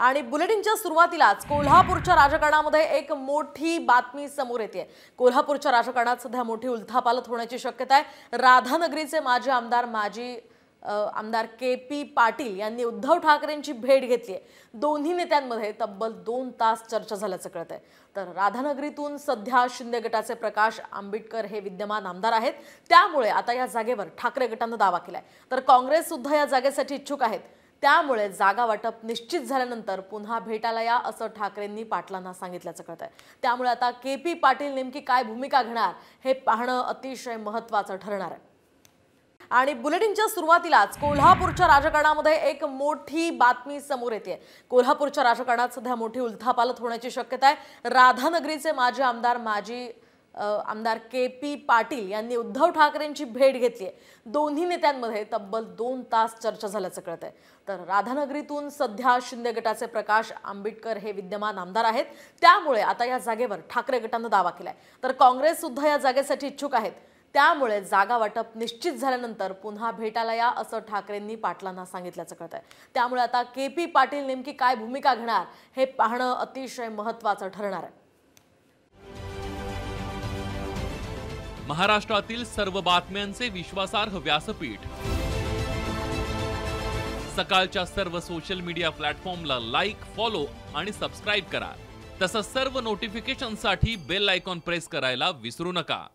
आणि बुलेटिनच्या सुरुवातीलाच कोल्हापूरच्या राजकारणामध्ये एक मोठी बातमी समोर येते। कोल्हापूरच्या राजकारणात सध्या मोठी उलथापालथ होण्याची शक्यता आहे। राधानगरीचे माजी आमदार के.पी. पाटील यांनी उद्धव ठाकरेंची भेट घेतली आहे। दोन्ही नेत्यांमध्ये तब्बल 2 तास चर्चा झाल्याचं कळतंय। तर राधानगरीतून सध्या शिंदे गटाचे प्रकाश आंबेडकर हे विद्यमान आमदार आहेत, त्यामुळे आता या जागेवर ठाकरे गटाने दावा केलाय। तर काँग्रेस सुद्धा या जागेसाठी इच्छुक आहेत, त्यामुळे जागा वाटप निश्चित झाल्यानंतर पुन्हा भेटायला या असं ठाकरेंनी पाटलांना सांगितल्याचं कळतंय। त्यामुळे आता के.पी. पाटील नेमकी काय भूमिका घेणार हे पाहणं अतिशय महत्त्वाचं ठरणार आहे। आणि बुलेटिनच्या सुरुवातीलाच कोल्हापूरच्या राजकारणामध्ये एक मोठी बातमी समोर येते। कोल्हापूरच्या राजकारणात सध्या मोठी उलथापालथ होण्याची शक्यता आहे। राधानगरीचे माजी आमदार के.पी. पाटील यांनी उद्धव ठाकरेंची भेट घेतली आहे। दोन्ही नेत्यांमध्ये तब्बल 2 तास चर्चा झाल्याचं कळतंय। तर राधानगरीतून सध्या शिंदे गटाचे प्रकाश आंबेडकर हे विद्यमान आमदार आहेत, त्यामुळे आता या जागेवर ठाकरे गटाने दावा केलाय। तर काँग्रेस सुद्धा या जागेसाठी इच्छुक आहेत, त्यामुळे जागा वाटप निश्चित झाल्यानंतर पुन्हा भेटायला या असं ठाकरेंनी पाटलांना सांगितल्याचं कळतंय। त्यामुळे आता के.पी. पाटील नेमकी काय भूमिका घेणार हे पाहणं अतिशय महत्त्वाचं ठरणार आहे। महाराष्ट्रातील सर्व बातम्यांचे विश्वासार्ह व्यासपीठ, सकाळच्या सर्व सोशल मीडिया प्लॅटफॉर्मला लाईक, फॉलो आणि सबस्क्राईब करा। तसंच सर्व नोटिफिकेशनसाठी बेल आयकॉन प्रेस करायला विसरू नका।